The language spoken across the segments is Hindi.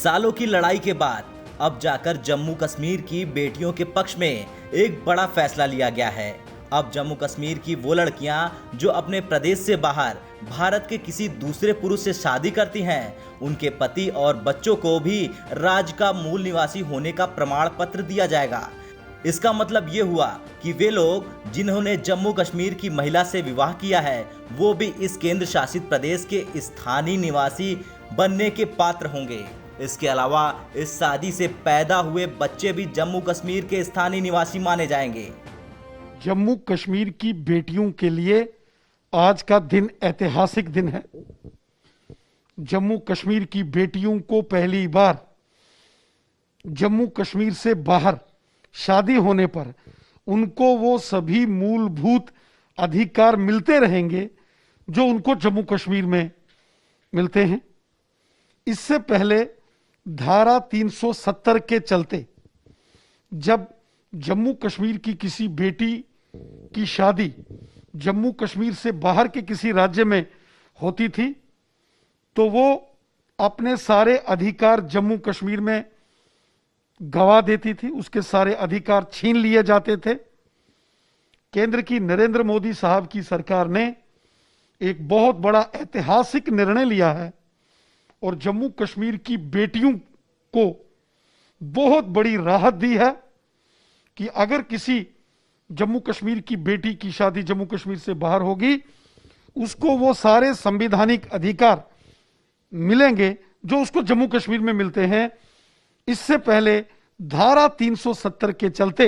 सालों की लड़ाई के बाद अब जाकर जम्मू कश्मीर की बेटियों के पक्ष में एक बड़ा फैसला लिया गया है। अब जम्मू कश्मीर की वो लड़कियां जो अपने प्रदेश से बाहर भारत के किसी दूसरे पुरुष से शादी करती हैं, उनके पति और बच्चों को भी राज्य का मूल निवासी होने का प्रमाण पत्र दिया जाएगा। इसका मतलब ये हुआ कि वे लोग जिन्होंने जम्मू कश्मीर की महिला से विवाह किया है, वो भी इस केंद्र शासित प्रदेश के स्थानीय निवासी बनने के पात्र होंगे। इसके अलावा इस शादी से पैदा हुए बच्चे भी जम्मू कश्मीर के स्थानीय निवासी माने जाएंगे। जम्मू कश्मीर की बेटियों के लिए आज का दिन ऐतिहासिक दिन है। जम्मू कश्मीर की बेटियों को पहली बार जम्मू कश्मीर से बाहर शादी होने पर उनको वो सभी मूलभूत अधिकार मिलते रहेंगे जो उनको जम्मू कश्मीर में मिलते हैं। इससे पहले धारा 370 के चलते जब जम्मू कश्मीर की किसी बेटी की शादी जम्मू कश्मीर से बाहर के किसी राज्य में होती थी तो वो अपने सारे अधिकार जम्मू कश्मीर में गवा देती थी, उसके सारे अधिकार छीन लिए जाते थे। केंद्र की नरेंद्र मोदी साहब की सरकार ने एक बहुत बड़ा ऐतिहासिक निर्णय लिया है और जम्मू कश्मीर की बेटियों को बहुत बड़ी राहत दी है कि अगर किसी जम्मू कश्मीर की बेटी की शादी जम्मू कश्मीर से बाहर होगी, उसको वो सारे संवैधानिक अधिकार मिलेंगे जो उसको जम्मू कश्मीर में मिलते हैं। इससे पहले धारा 370 के चलते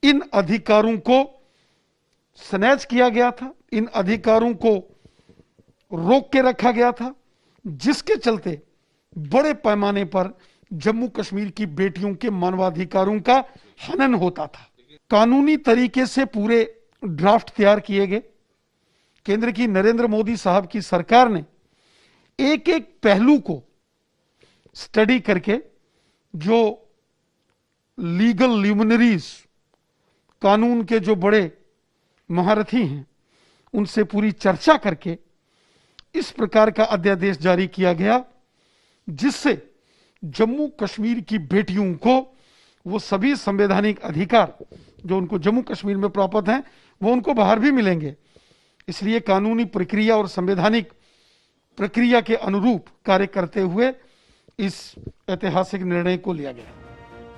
इन अधिकारों को स्नैच किया गया था, इन अधिकारों को रोक के रखा गया था, जिसके चलते बड़े पैमाने पर जम्मू कश्मीर की बेटियों के मानवाधिकारों का हनन होता था। कानूनी तरीके से पूरे ड्राफ्ट तैयार किए गए। केंद्र की नरेंद्र मोदी साहब की सरकार ने एक एक पहलू को स्टडी करके जो लीगल ल्यूमिनरीज, कानून के जो बड़े महारथी हैं, उनसे पूरी चर्चा करके इस प्रकार का अध्यादेश जारी किया गया जिससे जम्मू कश्मीर की बेटियों को वो सभी संवैधानिक अधिकार जो उनको जम्मू कश्मीर में प्राप्त हैं वो उनको बाहर भी मिलेंगे। इसलिए कानूनी प्रक्रिया और संवैधानिक प्रक्रिया के अनुरूप कार्य करते हुए इस ऐतिहासिक निर्णय को लिया गया।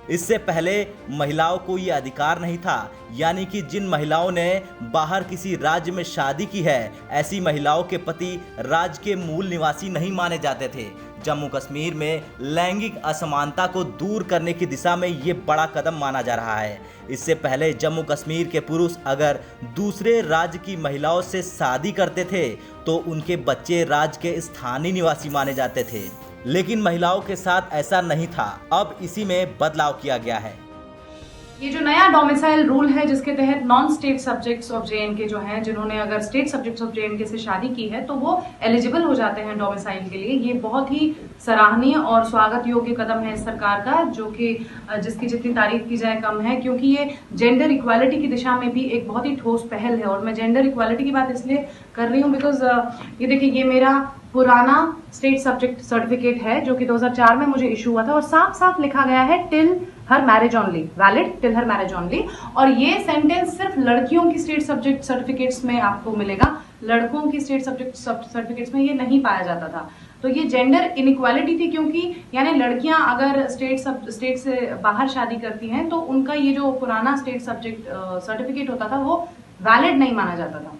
इससे पहले महिलाओं को ये अधिकार नहीं था, यानी कि जिन महिलाओं ने बाहर किसी राज्य में शादी की है, ऐसी महिलाओं के पति राज्य के मूल निवासी नहीं माने जाते थे। जम्मू कश्मीर में लैंगिक असमानता को दूर करने की दिशा में ये बड़ा कदम माना जा रहा है। इससे पहले जम्मू कश्मीर के पुरुष अगर दूसरे राज्य की महिलाओं से शादी करते थे तो उनके बच्चे राज्य के स्थानीय निवासी माने जाते थे, लेकिन महिलाओं के साथ ऐसा नहीं था। अब इसी में बदलाव किया गया है। ये जो नया डोमिसाइल रूल है जिसके तहत non state subjects of JNK जो हैं, जिन्होंने अगर स्टेट सब्जेक्ट्स ऑफ जेएनके से शादी की है तो वो एलिजिबल हो जाते हैं डोमिसाइल के लिए। ये बहुत ही सराहनीय और स्वागत योग्य कदम है इस सरकार का, जो कि जिसकी जितनी तारीफ की जाए कम है, क्योंकि ये जेंडर इक्वालिटी की दिशा में भी एक बहुत ही ठोस पहल है। और मैं जेंडर इक्वालिटी की बात इसलिए कर रही हूँ बिकॉज ये देखिए, ये मेरा पुराना स्टेट सब्जेक्ट सर्टिफिकेट है जो कि 2004 में मुझे इशू हुआ था और साफ साफ लिखा गया है टिल हर मैरिज ओनली, वैलिड टिल हर मैरिज ओनली। और ये सेंटेंस सिर्फ लड़कियों की स्टेट सब्जेक्ट सर्टिफिकेट्स में आपको मिलेगा, लड़कों की स्टेट सब्जेक्ट सर्टिफिकेट्स में ये नहीं पाया जाता था। तो ये जेंडर इनइक्वालिटी थी, क्योंकि यानी लड़कियां अगर स्टेट से बाहर शादी करती हैं तो उनका ये जो पुराना स्टेट सब्जेक्ट सर्टिफिकेट होता था वो वैलिड नहीं माना जाता था।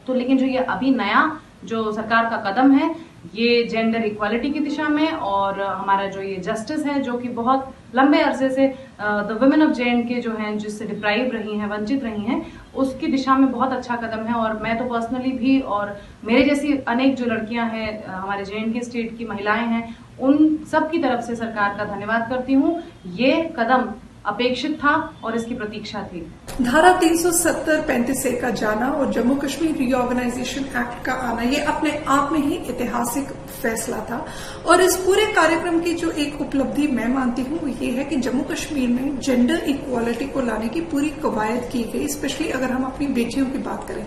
तो लेकिन जो ये अभी नया जो सरकार का कदम है ये जेंडर इक्वालिटी की दिशा में, और हमारा जो ये जस्टिस है जो कि बहुत लंबे अरसे से द वुमेन ऑफ जेएनके जो हैं, जिससे डिप्राइव रही हैं, वंचित रही हैं, उसकी दिशा में बहुत अच्छा कदम है। और मैं तो पर्सनली भी और मेरे जैसी अनेक जो लड़कियां हैं, हमारे जेएनके स्टेट की महिलाएं हैं, उन सब की तरफ से सरकार का धन्यवाद करती हूँ। ये कदम अपेक्षित था और इसकी प्रतीक्षा थी। धारा 370-35 का जाना और जम्मू कश्मीर रीऑर्गेनाइजेशन एक्ट का आना, ये अपने आप में ही ऐतिहासिक फैसला था। और इस पूरे कार्यक्रम की जो एक उपलब्धि मैं मानती हूँ वो ये है कि जम्मू कश्मीर में जेंडर इक्वालिटी को लाने की पूरी कवायद की गई, स्पेशली अगर हम अपनी बेटियों की बात करें,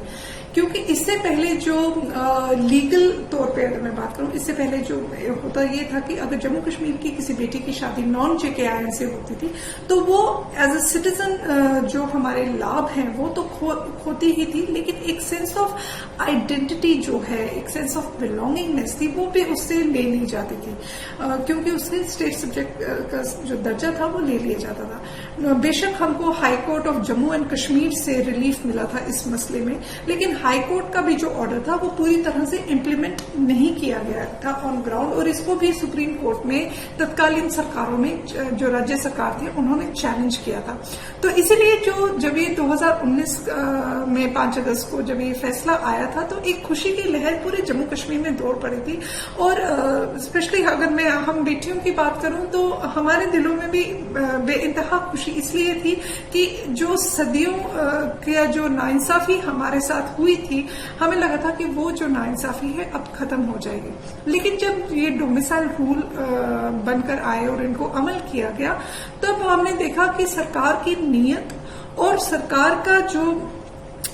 क्योंकि इससे पहले जो लीगल तौर पे अगर मैं बात करूं, इससे पहले जो होता ये था कि अगर जम्मू कश्मीर की किसी बेटी की शादी नॉन JKIM से होती थी तो वो एज अ सिटीजन जो हमारे लाभ हैं वो तो खोती ही थी, लेकिन एक सेंस ऑफ आइडेंटिटी जो है, एक सेंस ऑफ बिलोंगिंगनेस थी, वो भी उससे ले ली जाती थी, क्योंकि उससे स्टेट सब्जेक्ट का जो दर्जा था वो ले लिया जाता था। बेशक हमको high court of Jammu and Kashmir से रिलीफ मिला था इस मसले में, लेकिन हाई कोर्ट का भी जो ऑर्डर था वो पूरी तरह से इम्प्लीमेंट नहीं किया गया था ऑन ग्राउंड, और इसको भी सुप्रीम कोर्ट में तत्कालीन सरकारों में जो राज्य सरकार थी उन्होंने चैलेंज किया था। तो इसीलिए जब ये 2019 में 5 अगस्त को जब ये फैसला आया था तो एक खुशी की लहर पूरे जम्मू कश्मीर में दौड़ पड़ी थी, और स्पेशली अगर हम बेटियों की बात करूं तो हमारे दिलों में भी बेइंतहा खुशी इसलिए थी कि जो सदियों का जो नाइंसाफी हमारे साथ हुई थी, हमें लगा था कि वो जो नाइंसाफी है अब खत्म हो जाएगी। लेकिन जब ये डोमिसाइल रूल बनकर आए और इनको अमल किया गया, तब हमने देखा कि सरकार की नीयत और सरकार का जो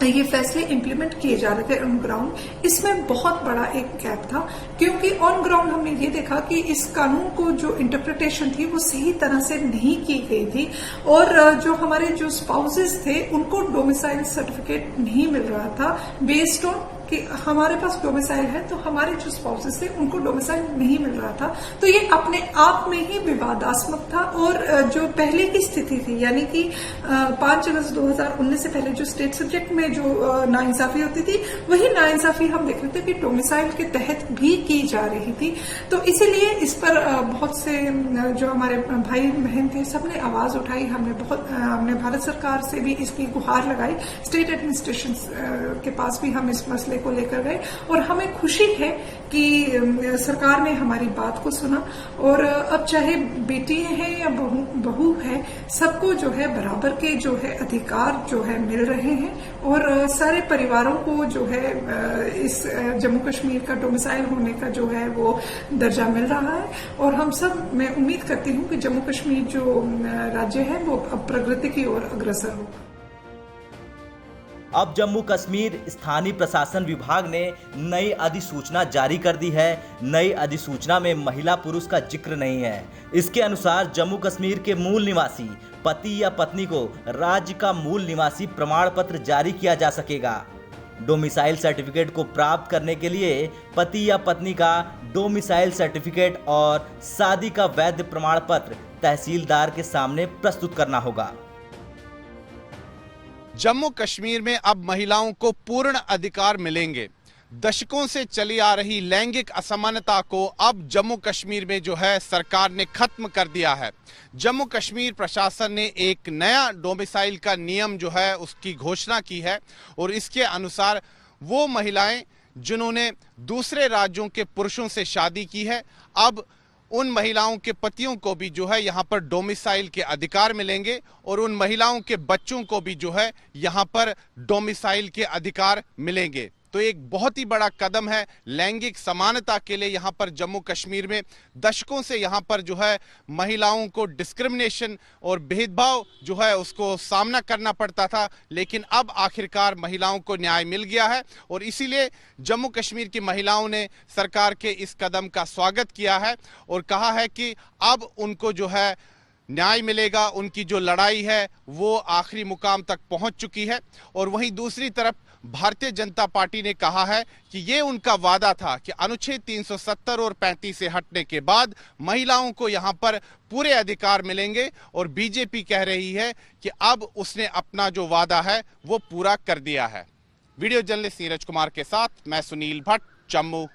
ये फैसले इंप्लीमेंट किए जा रहे थे ऑन ग्राउंड, इसमें बहुत बड़ा एक गैप था, क्योंकि ऑन ग्राउंड हमने ये देखा कि इस कानून को जो इंटरप्रिटेशन थी वो सही तरह से नहीं की गई थी, और जो हमारे जो स्पाउसेस थे उनको डोमिसाइल सर्टिफिकेट नहीं मिल रहा था बेस्ड ऑन कि हमारे पास डोमिसाइल है तो हमारे जो स्पाउसेस थे उनको डोमिसाइल नहीं मिल रहा था। तो ये अपने आप में ही विवादास्पद था, और जो पहले की स्थिति थी यानी कि 5 अगस्त 2019 से पहले जो स्टेट सब्जेक्ट में जो नाइंसाफी होती थी, वही नाइंसाफी हम देख रहे थे कि डोमिसाइल के तहत भी की जा रही थी। तो इसीलिए इस पर बहुत से जो हमारे भाई बहन थे सबने आवाज उठाई, हमने भारत सरकार से भी इसकी गुहार लगाई, स्टेट एडमिनिस्ट्रेशन के पास भी हम इस मसले को लेकर गए, और हमें खुशी है कि सरकार ने हमारी बात को सुना, और अब चाहे बेटी है या बहू है, सबको जो है बराबर के जो है अधिकार जो है मिल रहे हैं, और सारे परिवारों को जो है इस जम्मू कश्मीर का डोमिसाइल होने का जो है वो दर्जा मिल रहा है। और हम सब, मैं उम्मीद करती हूँ कि जम्मू कश्मीर जो राज्य है वो अब प्रगति की ओर अग्रसर होगा। अब जम्मू कश्मीर स्थानीय प्रशासन विभाग ने नई अधिसूचना जारी कर दी है। नई अधिसूचना में महिला पुरुष का जिक्र नहीं है। इसके अनुसार जम्मू कश्मीर के मूल निवासी पति या पत्नी को राज्य का मूल निवासी प्रमाण पत्र जारी किया जा सकेगा। डोमिसाइल सर्टिफिकेट को प्राप्त करने के लिए पति या पत्नी का डोमिसाइल सर्टिफिकेट और शादी का वैध प्रमाण पत्र तहसीलदार के सामने प्रस्तुत करना होगा। जम्मू कश्मीर में अब महिलाओं को पूर्ण अधिकार मिलेंगे। दशकों से चली आ रही लैंगिक असमानता को अब जम्मू कश्मीर में जो है सरकार ने खत्म कर दिया है। जम्मू कश्मीर प्रशासन ने एक नया डोमिसाइल का नियम जो है उसकी घोषणा की है, और इसके अनुसार वो महिलाएं जिन्होंने दूसरे राज्यों के पुरुषों से शादी की है, अब उन महिलाओं के पतियों को भी जो है यहाँ पर डोमिसाइल के अधिकार मिलेंगे, और उन महिलाओं के बच्चों को भी जो है यहाँ पर डोमिसाइल के अधिकार मिलेंगे। तो एक बहुत ही बड़ा कदम है लैंगिक समानता के लिए। यहाँ पर जम्मू कश्मीर में दशकों से यहाँ पर जो है महिलाओं को डिस्क्रिमिनेशन और भेदभाव जो है उसको सामना करना पड़ता था, लेकिन अब आखिरकार महिलाओं को न्याय मिल गया है, और इसीलिए जम्मू कश्मीर की महिलाओं ने सरकार के इस कदम का स्वागत किया है और कहा है कि अब उनको जो है न्याय मिलेगा। उनकी जो लड़ाई है वो आखिरी मुकाम तक पहुंच चुकी है। और वहीं दूसरी तरफ भारतीय जनता पार्टी ने कहा है कि ये उनका वादा था कि अनुच्छेद 370 और 35 से हटने के बाद महिलाओं को यहाँ पर पूरे अधिकार मिलेंगे, और बीजेपी कह रही है कि अब उसने अपना जो वादा है वो पूरा कर दिया है। वीडियो जर्नलिस्ट नीरज कुमार के साथ मैं सुनील भट्ट, जम्मू।